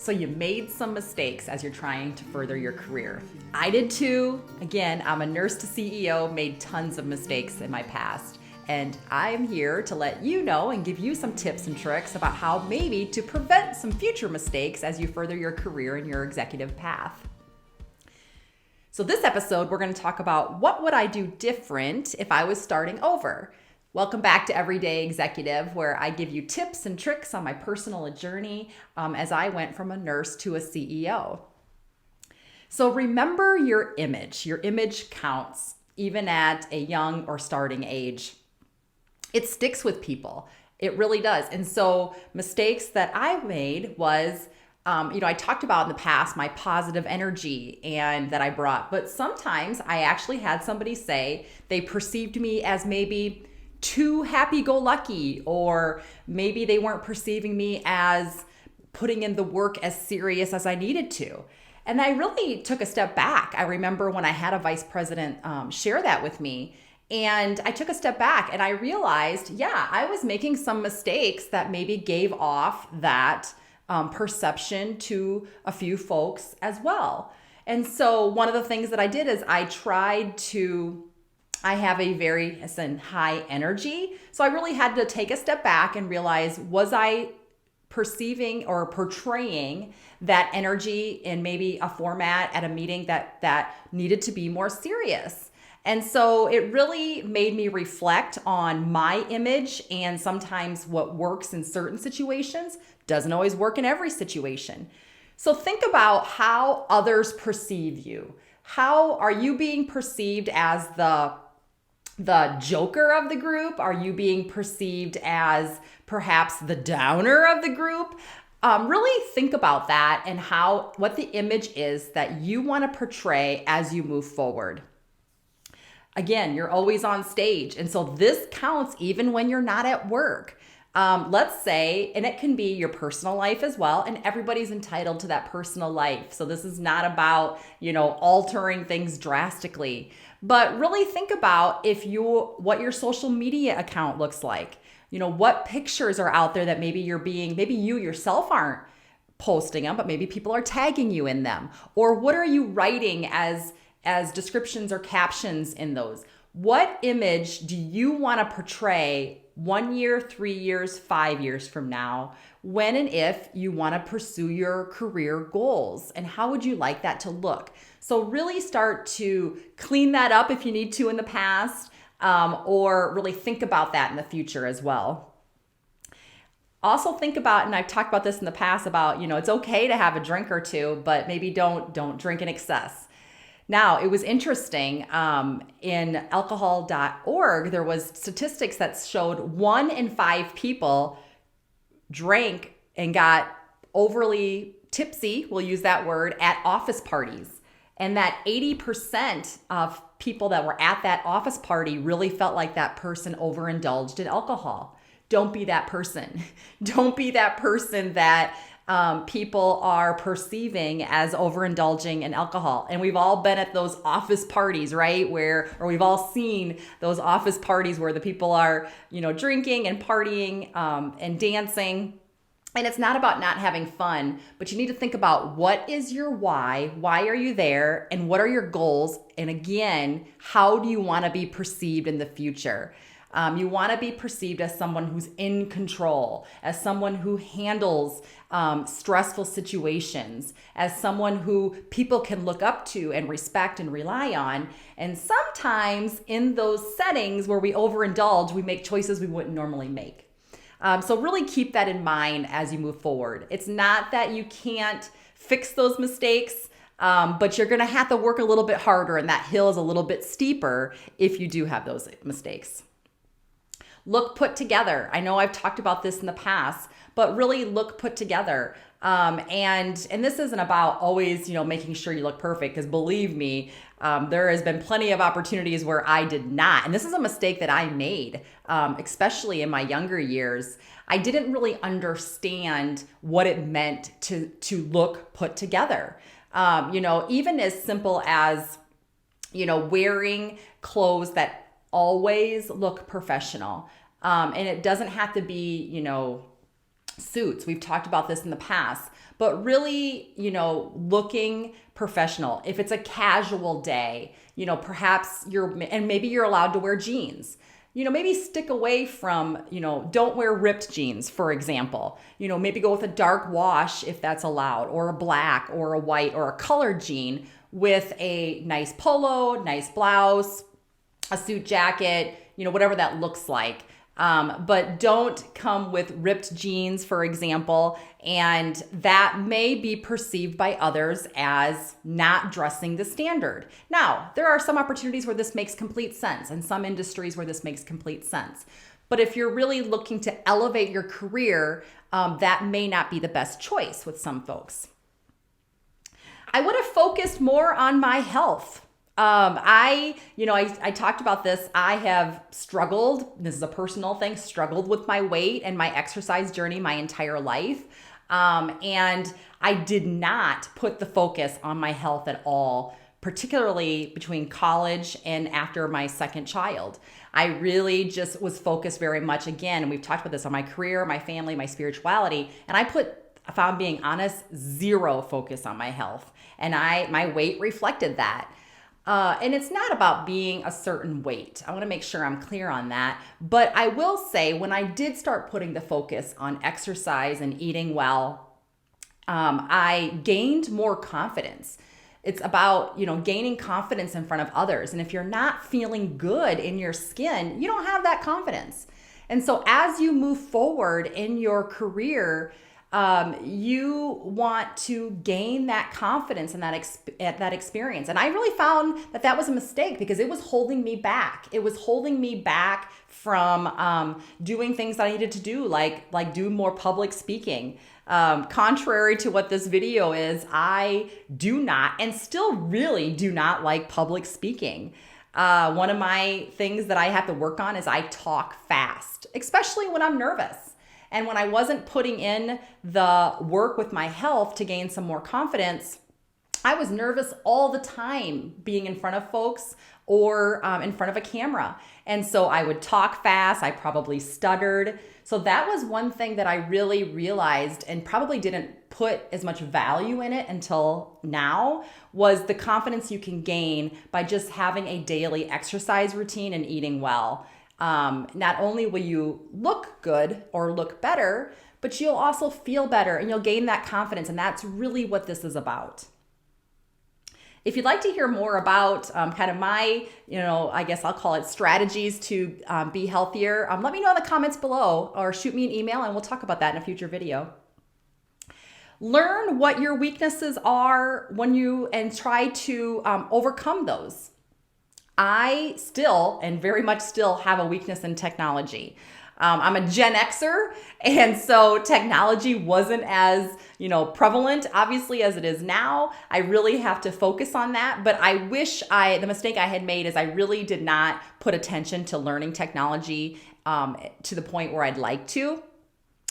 So you made some mistakes as you're trying to further your career. I did too. Again, I'm a nurse to CEO, made tons of mistakes in my past. And I'm here to let you know and give you some tips and tricks about how maybe to prevent some future mistakes as you further your career and your executive path. So this episode, we're going to talk about what would I do different if I was starting over. Welcome back to Everyday Executive, where I give you tips and tricks on my personal journey as I went from a nurse to a CEO. So remember your image. Your image counts, even at a young or starting age. It sticks with people. It really does. And so mistakes that I made was, I talked about in the past my positive energy and that I brought, but sometimes I actually had somebody say they perceived me as maybe too happy-go-lucky, or maybe they weren't perceiving me as putting in the work as serious as I needed to. And I really took a step back. I remember when I had a vice president share that with me, and I took a step back and I realized, I was making some mistakes that maybe gave off that perception to a few folks as well. And so one of the things that I did is I have a very high energy. So I really had to take a step back and realize, was I perceiving or portraying that energy in maybe a format at a meeting that needed to be more serious? And so it really made me reflect on my image, and sometimes what works in certain situations doesn't always work in every situation. So think about how others perceive you. How are you being perceived as the joker of the group? Are you being perceived as perhaps the downer of the group? Really think about that and what the image is that you want to portray as you move forward. Again, you're always on stage, and so this counts even when you're not at work. Let's say, and it can be your personal life as well, and everybody's entitled to that personal life. So this is not about, altering things drastically, but really think about what your social media account looks like. What pictures are out there that maybe you yourself aren't posting them, but maybe people are tagging you in them. Or what are you writing as descriptions or captions in those? What image do you want to portray 1 year, 3 years, 5 years from now, when and if you want to pursue your career goals? And how would you like that to look? So really start to clean that up if you need to in the past, or really think about that in the future as well. Also think about, and I've talked about this in the past about, it's okay to have a drink or two, but maybe don't drink in excess. Now, it was interesting, in alcohol.org, there was statistics that showed 1 in 5 people drank and got overly tipsy, we'll use that word, at office parties. And that 80% of people that were at that office party really felt like that person overindulged in alcohol. Don't be that person. Don't be that person that people are perceiving as overindulging in alcohol. And we've all been at those office parties, right? Or we've all seen those office parties where the people are, drinking and partying and dancing. And it's not about not having fun, but you need to think about, what is your why? Why are you there? And what are your goals? And again, how do you want to be perceived in the future? You want to be perceived as someone who's in control, as someone who handles stressful situations, as someone who people can look up to and respect and rely on. And sometimes in those settings where we overindulge, we make choices we wouldn't normally make. So really keep that in mind as you move forward. It's not that you can't fix those mistakes, but you're going to have to work a little bit harder, and that hill is a little bit steeper if you do have those mistakes. Look put together. I know I've talked about this in the past, but really look put together. And this isn't about always, making sure you look perfect, because believe me, there has been plenty of opportunities where I did not. And this is a mistake that I made, especially in my younger years. I didn't really understand what it meant to look put together. Even as simple as, wearing clothes that always look professional. And it doesn't have to be, suits. We've talked about this in the past, but really, looking professional. If it's a casual day, perhaps maybe you're allowed to wear jeans. Maybe stick away from, don't wear ripped jeans, for example. Maybe go with a dark wash if that's allowed, or a black or a white or a colored jean with a nice polo, nice blouse, a suit jacket, whatever that looks like. But don't come with ripped jeans, for example, and that may be perceived by others as not dressing the standard. Now, there are some opportunities where this makes complete sense and some industries where this makes complete sense. But if you're really looking to elevate your career, that may not be the best choice with some folks. I would have focused more on my health. I talked about this. I have struggled. This is a personal thing, struggled with my weight and my exercise journey my entire life. And I did not put the focus on my health at all, particularly between college and after my second child. I really just was focused very much, again, and we've talked about this, on my career, my family, my spirituality. And if I'm being honest, zero focus on my health. And my weight reflected that. And it's not about being a certain weight. I want to make sure I'm clear on that. But I will say, when I did start putting the focus on exercise and eating well, I gained more confidence. It's about, gaining confidence in front of others. And if you're not feeling good in your skin, you don't have that confidence. And so as you move forward in your career, you want to gain that confidence and that experience. And I really found that was a mistake, because it was holding me back. It was holding me back from doing things that I needed to do, like do more public speaking. Contrary to what this video is, I do not, and still really do not, like public speaking. One of my things that I have to work on is I talk fast, especially when I'm nervous. And when I wasn't putting in the work with my health to gain some more confidence, I was nervous all the time being in front of folks or in front of a camera. And so I would talk fast. I probably stuttered. So that was one thing that I really realized, and probably didn't put as much value in it until now, was the confidence you can gain by just having a daily exercise routine and eating well. Not only will you look good or look better, but you'll also feel better and you'll gain that confidence. And that's really what this is about. If you'd like to hear more about kind of my, I guess I'll call it strategies to be healthier, let me know in the comments below, or shoot me an email and we'll talk about that in a future video. Learn what your weaknesses are and try to overcome those. I still, and very much still, have a weakness in technology. I'm a Gen Xer, and so technology wasn't as, prevalent, obviously, as it is now. I really have to focus on that, but the mistake I had made is I really did not put attention to learning technology to the point where I'd like to.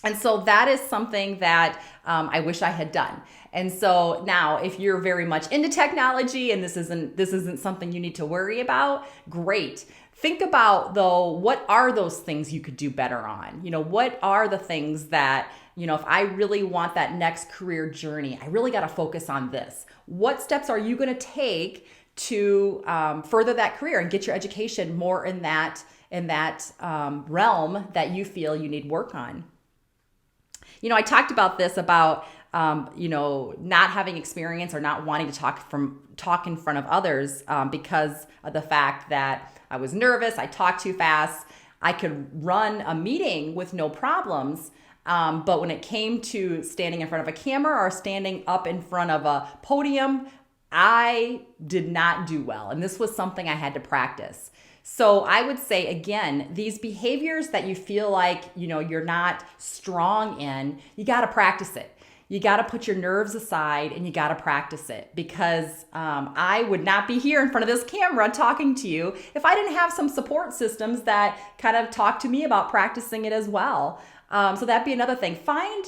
And so that is something that I wish I had done. And so now, if you're very much into technology and this isn't something you need to worry about, great. Think about, though, what are those things you could do better on? What are the things that, if I really want that next career journey, I really got to focus on this. What steps are you going to take to further that career and get your education more in that realm that you feel you need work on? I talked about this about, not having experience or not wanting to talk in front of others because of the fact that I was nervous. I talked too fast. I could run a meeting with no problems. But when it came to standing in front of a camera or standing up in front of a podium, I did not do well. And this was something I had to practice. So I would say, again, these behaviors that you feel like, you're not strong in, you got to practice it. You got to put your nerves aside and you got to practice it, because I would not be here in front of this camera talking to you if I didn't have some support systems that kind of talk to me about practicing it as well. So that'd be another thing. Find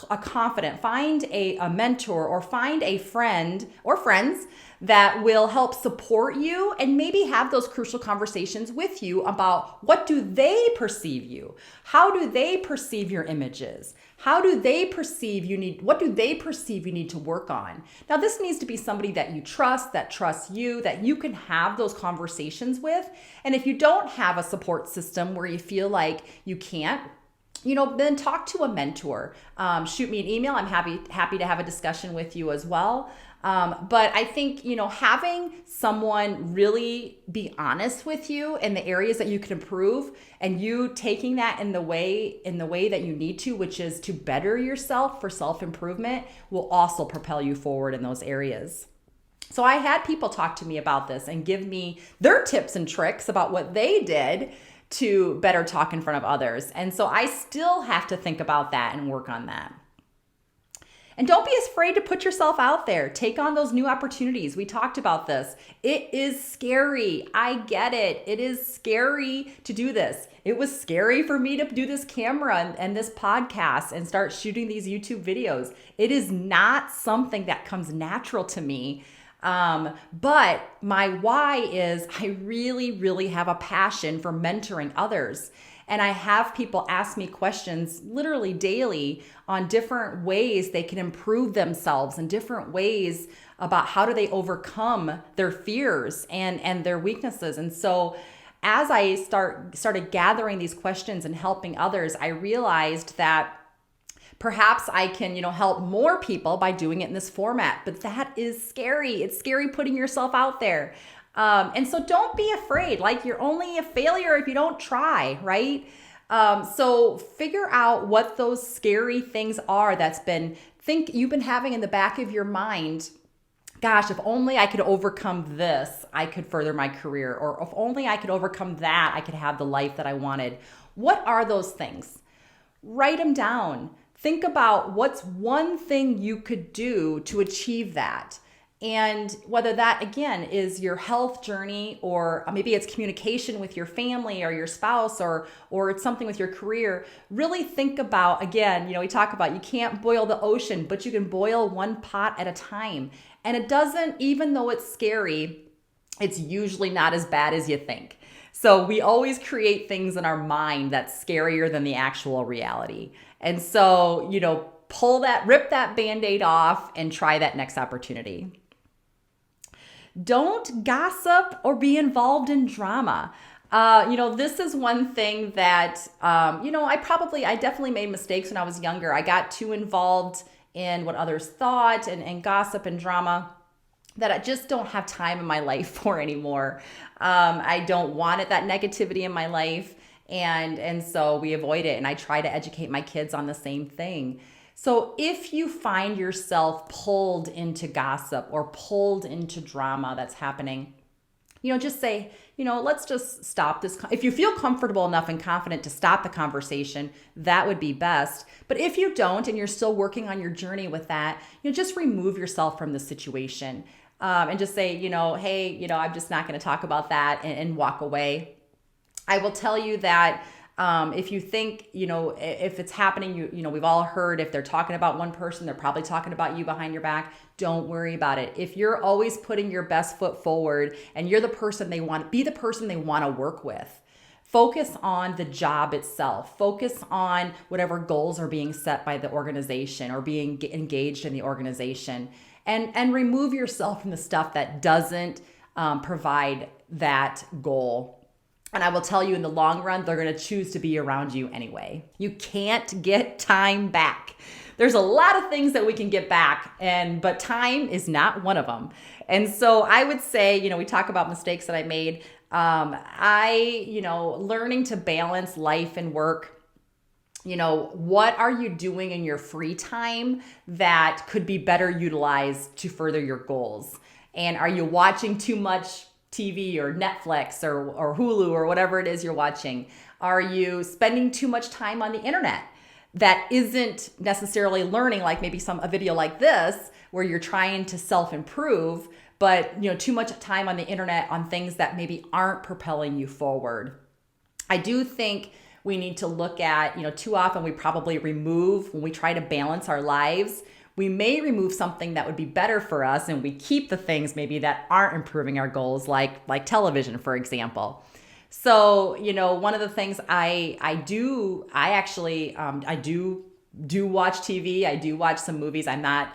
a confidant, find a mentor, or find a friend or friends that will help support you and maybe have those crucial conversations with you about what do they perceive you? How do they perceive your images? How do they perceive what do they perceive you need to work on? Now, this needs to be somebody that you trust, that trusts you, that you can have those conversations with. And if you don't have a support system where you feel like you can't, then talk to a mentor. Shoot me an email. I'm happy to have a discussion with you as well. But I think, having someone really be honest with you in the areas that you can improve, and you taking that in the way that you need to, which is to better yourself for self-improvement, will also propel you forward in those areas. So I had people talk to me about this and give me their tips and tricks about what they did to better talk in front of others. And so I still have to think about that and work on that. And don't be afraid to put yourself out there. Take on those new opportunities. We talked about this. It is scary. I get it. It is scary to do this. It was scary for me to do this camera and this podcast and start shooting these YouTube videos. It is not something that comes natural to me. But my why is I really, really have a passion for mentoring others. And I have people ask me questions literally daily on different ways they can improve themselves and different ways about how do they overcome their fears and their weaknesses. And so as I started gathering these questions and helping others, I realized that perhaps I can, help more people by doing it in this format, but that is scary. It's scary putting yourself out there. And so don't be afraid. Like, you're only a failure if you don't try, right? So figure out what those scary things are you've been having in the back of your mind. Gosh, if only I could overcome this, I could further my career. Or if only I could overcome that, I could have the life that I wanted. What are those things? Write them down. Think about what's one thing you could do to achieve that. And whether that, again, is your health journey, or maybe it's communication with your family or your spouse, or it's something with your career, really think about, again, we talk about you can't boil the ocean, but you can boil one pot at a time. And it doesn't, even though it's scary, it's usually not as bad as you think. So we always create things in our mind that's scarier than the actual reality. And so, rip that Band-Aid off and try that next opportunity. Don't gossip or be involved in drama. This is one thing that, I definitely made mistakes when I was younger. I got too involved in what others thought and gossip and drama that I just don't have time in my life for anymore. I don't want that negativity in my life. And so we avoid it. And I try to educate my kids on the same thing. So if you find yourself pulled into gossip or pulled into drama that's happening, just say, let's just stop this. If you feel comfortable enough and confident to stop the conversation, that would be best. But if you don't, and you're still working on your journey with that, just remove yourself from the situation and just say, hey, I'm just not going to talk about that, and walk away. I will tell you that if you think, if it's happening, we've all heard if they're talking about one person, they're probably talking about you behind your back. Don't worry about it. If you're always putting your best foot forward and you're the person they want, be the person they want to work with. Focus on the job itself. Focus on whatever goals are being set by the organization or being engaged in the organization, and remove yourself from the stuff that doesn't provide that goal. And I will tell you, in the long run, they're going to choose to be around you anyway. You can't get time back. There's a lot of things that we can get back, but time is not one of them. And so I would say, we talk about mistakes that I made. Learning to balance life and work. What are you doing in your free time that could be better utilized to further your goals? And are you watching too much TV or Netflix or Hulu or whatever it is you're watching? Are you spending too much time on the internet that isn't necessarily learning, like maybe a video like this where you're trying to self-improve, but too much time on the internet on things that maybe aren't propelling you forward? I do think we need to look at, too often we probably remove, when we try to balance our lives, We may remove something that would be better for us, and we keep the things maybe that aren't improving our goals, like television, for example. So, one of the things I do watch TV. I do watch some movies. I'm not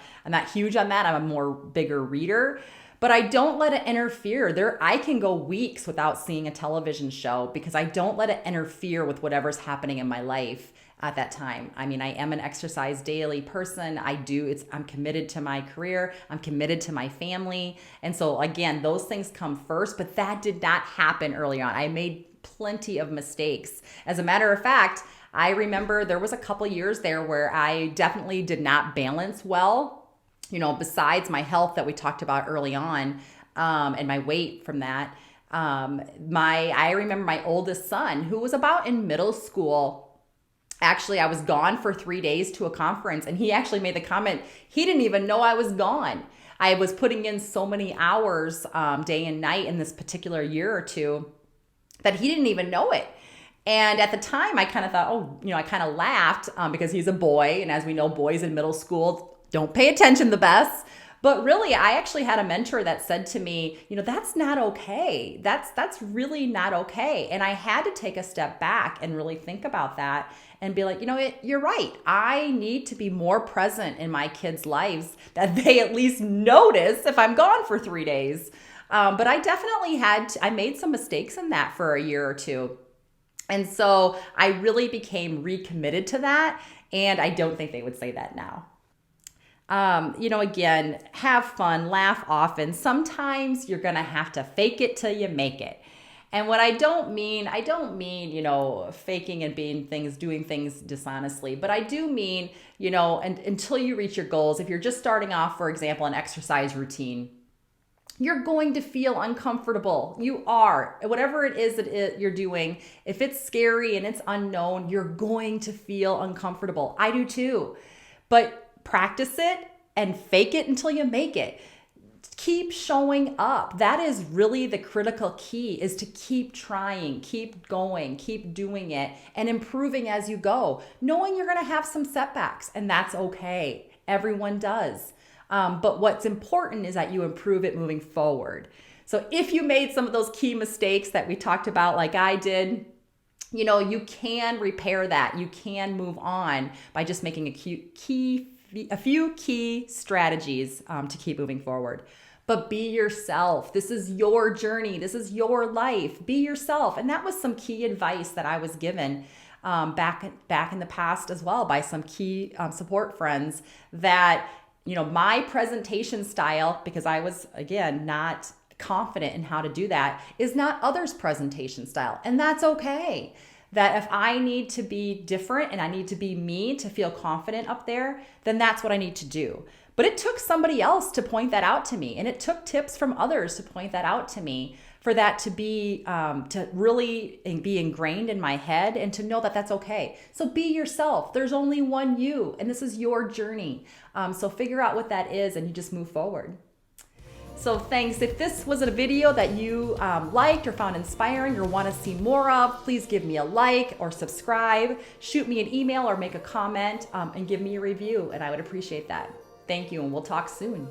huge on that. I'm a more bigger reader, but I don't let it interfere. I can go weeks without seeing a television show because I don't let it interfere with whatever's happening in my life at that time. I mean, I am an exercise daily person. I'm committed to my career. I'm committed to my family. And so again, those things come first, but that did not happen early on. I made plenty of mistakes. As a matter of fact, I remember there was a couple years there where I definitely did not balance well, besides my health that we talked about early on, and my weight from that. I remember my oldest son, who was about in middle school. Actually, I was gone for 3 days to a conference, and he actually made the comment, he didn't even know I was gone. I was putting in so many hours, day and night in this particular year or two that he didn't even know it. And at the time, I kind of thought, I kind of laughed because he's a boy. And as we know, boys in middle school don't pay attention the best. But really, I actually had a mentor that said to me, that's not okay. That's really not okay. And I had to take a step back and really think about that and be like, you're right. I need to be more present in my kids' lives, that they at least notice if I'm gone for 3 days. But I definitely I made some mistakes in that for a year or two. And so I really became recommitted to that. And I don't think they would say that now. Again, have fun, laugh often. Sometimes you're going to have to fake it till you make it. And what I don't mean, faking and doing things dishonestly, but I do mean, until you reach your goals, if you're just starting off, for example, an exercise routine, you're going to feel uncomfortable. You are. Whatever it is that you're doing, if it's scary and it's unknown, you're going to feel uncomfortable. I do too. But practice it and fake it until you make it. Keep showing up. That is really the critical key, is to keep trying, keep going, keep doing it, and improving as you go, knowing you're going to have some setbacks, and that's okay. Everyone does. But what's important is that you improve it moving forward. So if you made some of those key mistakes that we talked about, like I did, you can repair that. You can move on by just making a few key strategies to keep moving forward. But be yourself. This is your journey. This is your life. Be yourself. And that was some key advice that I was given back in the past as well by some key support friends, that my presentation style, because I was, again, not confident in how to do that, is not others' presentation style. And that's okay. That if I need to be different and I need to be me to feel confident up there, then that's what I need to do. But it took somebody else to point that out to me. And it took tips from others to point that out to me, for that to be, to really be ingrained in my head, and to know that that's okay. So be yourself. There's only one you, and this is your journey. So figure out what that is, and you just move forward. So thanks. If this was a video that you liked or found inspiring or want to see more of, please give me a like or subscribe, shoot me an email or make a comment, and give me a review, and I would appreciate that. Thank you, and we'll talk soon.